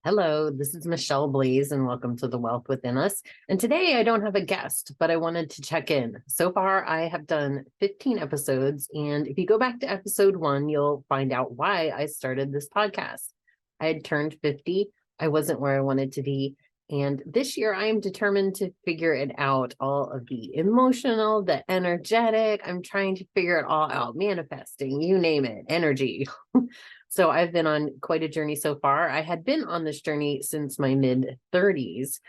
Hello, this is Michelle Blaze, and welcome to The Wealth Within Us. And today I don't have a guest, but I wanted to check in. So far, I have done 15 episodes. And if you go back to episode 1, you'll find out why I started this podcast. I had turned 50. I wasn't where I wanted to be. And this year, I am determined to figure it out, all of the emotional, the energetic. I'm trying to figure it all out, manifesting, you name it, energy. So I've been on quite a journey so far. I had been on this journey since my mid 30s,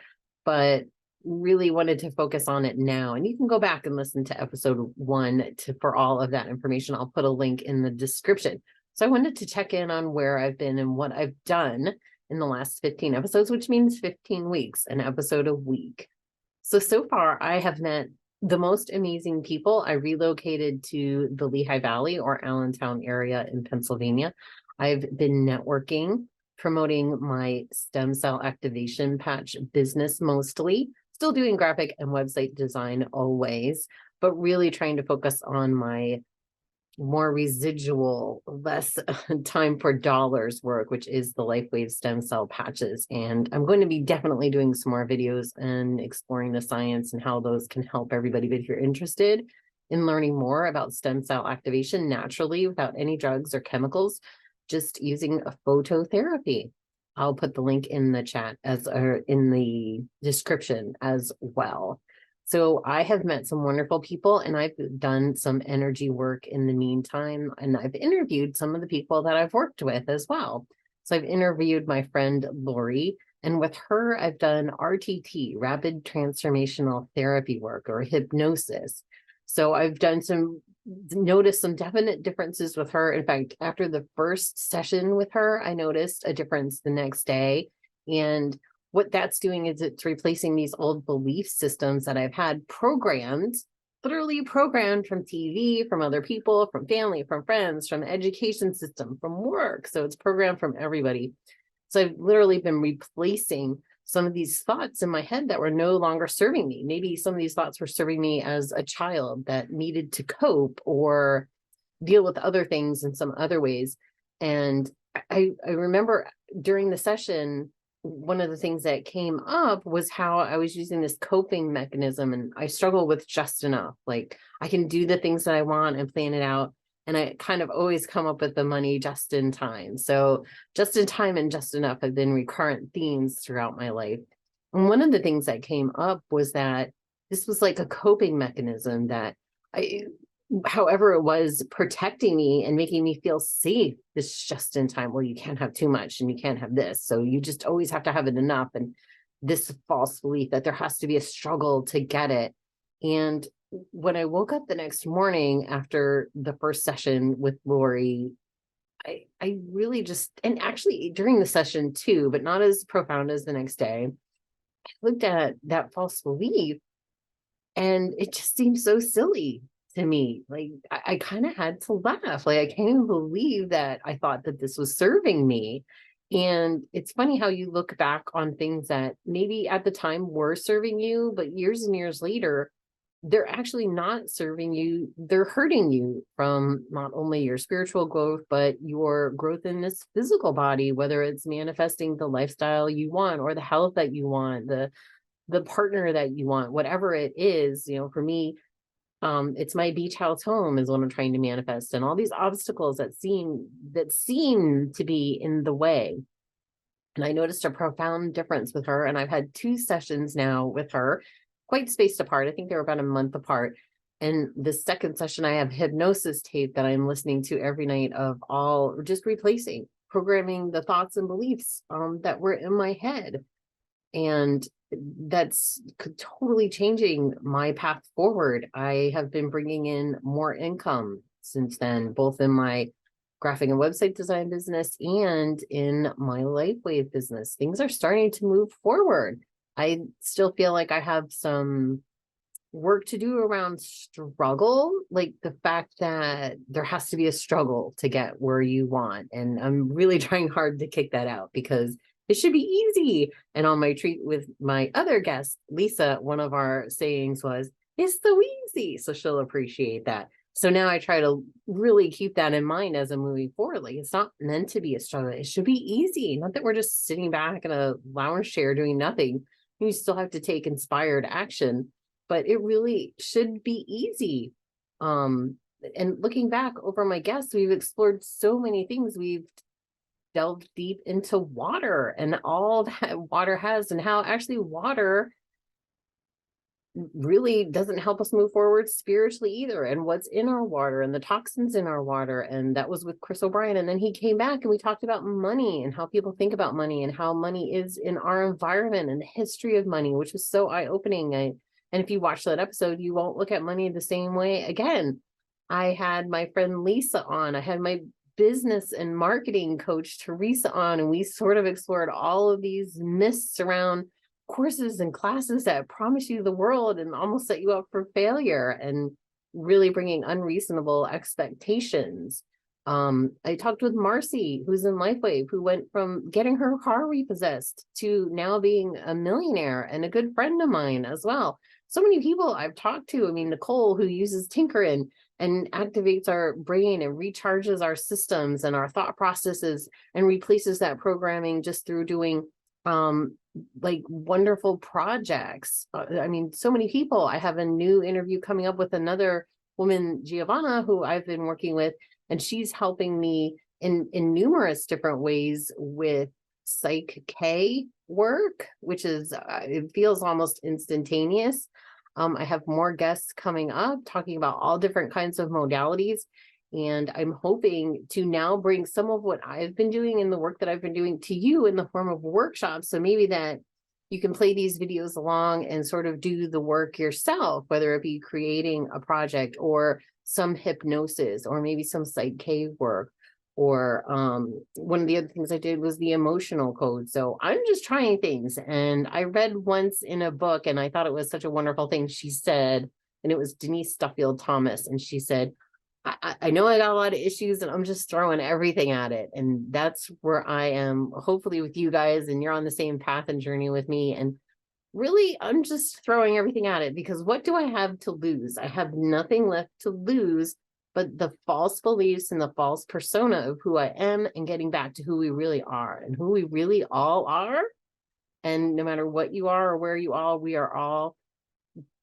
but really wanted to focus on it now. And you can go back and listen to episode 1 for all of that information. I'll put a link in the description. So I wanted to check in on where I've been and what I've done in the last 15 episodes, which means 15 weeks, an episode a week. So far I have met the most amazing people. I relocated to the Lehigh Valley or Allentown area in Pennsylvania. I've been networking, promoting my stem cell activation patch business mostly, still doing graphic and website design always, but really trying to focus on my more residual, less time for dollars work, which is the LifeWave stem cell patches. And I'm going to be definitely doing some more videos and exploring the science and how those can help everybody. But if you're interested in learning more about stem cell activation naturally without any drugs or chemicals, just using a phototherapy, I'll put the link in the chat or in the description as well. So I have met some wonderful people, and I've done some energy work in the meantime, and I've interviewed some of the people that I've worked with as well. So I've interviewed my friend Lori, and with her, I've done RTT, rapid transformational therapy work, or hypnosis. So I've noticed some definite differences with her. In fact, after the first session with her, I noticed a difference the next day. And what that's doing is it's replacing these old belief systems that I've had programmed, literally programmed from TV, from other people, from family, from friends, from the education system, from work. So it's programmed from everybody. So I've literally been replacing some of these thoughts in my head that were no longer serving me. Maybe some of these thoughts were serving me as a child that needed to cope or deal with other things in some other ways. And I remember during the session, one of the things that came up was how I was using this coping mechanism, and I struggle with just enough. Like, I can do the things that I want and plan it out, and I kind of always come up with the money just in time. So just in time and just enough have been recurrent themes throughout my life. And one of the things that came up was that this was like a coping mechanism that however it was protecting me and making me feel safe, this just in time. Well, you can't have too much and you can't have this. So you just always have to have it enough. And this false belief that there has to be a struggle to get it. And when I woke up the next morning after the first session with Lori, I really just, and actually during the session too, but not as profound as the next day, I looked at that false belief and it just seemed so silly to me. Like, I kind of had to laugh. Like, I can't even believe that I thought that this was serving me. And it's funny how you look back on things that maybe at the time were serving you, but years and years later, they're actually not serving you. They're hurting you from not only your spiritual growth, but your growth in this physical body, whether it's manifesting the lifestyle you want or the health that you want, the partner that you want, whatever it is. For me, it's my beach house home is what I'm trying to manifest, and all these obstacles that seem to be in the way. And I noticed a profound difference with her, and I've had 2 sessions now with her, quite spaced apart. I think they were about a month apart. And the second session, I have hypnosis tape that I'm listening to every night of all just replacing, programming the thoughts and beliefs that were in my head. And that's totally changing my path forward. I have been bringing in more income since then, both in my graphic and website design business and in my LifeWave business. Things are starting to move forward. I still feel like I have some work to do around struggle, like the fact that there has to be a struggle to get where you want. And I'm really trying hard to kick that out because it should be easy. And on my treat with my other guest, Lisa, one of our sayings was, it's so easy. So she'll appreciate that. So now I try to really keep that in mind as I'm moving forward. Like, it's not meant to be a struggle. It should be easy. Not that we're just sitting back in a lounge chair doing nothing. You still have to take inspired action, but it really should be easy. And looking back over my guests, we've explored so many things. We've delved deep into water and all that water has, and how actually water really doesn't help us move forward spiritually either, and what's in our water and the toxins in our water. And that was with Chris O'Brien. And then he came back and we talked about money and how people think about money and how money is in our environment and the history of money, which was so eye-opening. And if you watch that episode, you won't look at money the same way again. I had my friend Lisa on. I had my business and marketing coach Teresa on, and we sort of explored all of these myths around courses and classes that promise you the world and almost set you up for failure, and really bringing unreasonable expectations. I talked with Marcy, who's in LifeWave, who went from getting her car repossessed to now being a millionaire, and a good friend of mine as well. So many people I've talked to. I mean, Nicole, who uses Tinkerin and activates our brain and recharges our systems and our thought processes and replaces that programming just through doing like wonderful projects. I mean, so many people. I have a new interview coming up with another woman, Giovanna, who I've been working with, and she's helping me in numerous different ways with Psych K work, which is it feels almost instantaneous. I have more guests coming up talking about all different kinds of modalities. And I'm hoping to now bring some of what I've been doing and the work that I've been doing to you in the form of workshops. So maybe that you can play these videos along and sort of do the work yourself, whether it be creating a project or some hypnosis or maybe some Psych K work. Or one of the other things I did was the emotional code. So I'm just trying things. And I read once in a book, and I thought it was such a wonderful thing she said, and it was Denise Duffield Thomas. And she said, I know I got a lot of issues and I'm just throwing everything at it. And that's where I am, hopefully with you guys, and you're on the same path and journey with me. And really, I'm just throwing everything at it, because what do I have to lose? I have nothing left to lose but the false beliefs and the false persona of who I am, and getting back to who we really are and who we really all are. And no matter what you are or where you are, we are all,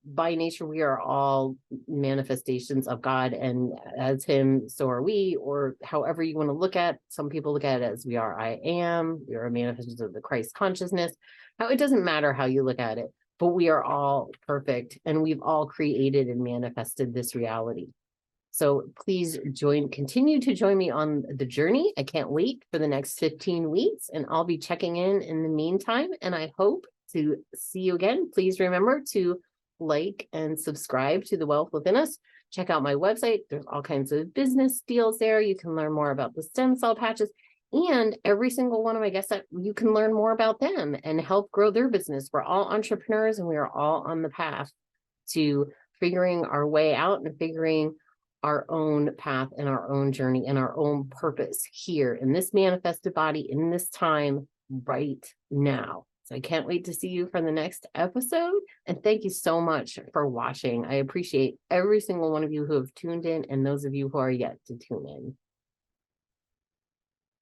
by nature, we are all manifestations of God, and as him, so are we, or however you want to look at. Some people look at it as we are, I am, we are a manifestation of the Christ consciousness. Now, it doesn't matter how you look at it, but we are all perfect, and we've all created and manifested this reality. So please continue to join me on the journey. I can't wait for the next 15 weeks, and I'll be checking in the meantime, and I hope to see you again. Please remember to like and subscribe to The Wealth Within Us. Check out my website. There's all kinds of business deals there. You can learn more about the stem cell patches, and every single one of my guests, that you can learn more about them and help grow their business. We're all entrepreneurs, and we are all on the path to figuring our way out and figuring our own path and our own journey and our own purpose here in this manifested body, in this time right now. So I can't wait to see you for the next episode. And thank you so much for watching. I appreciate every single one of you who have tuned in, and those of you who are yet to tune in.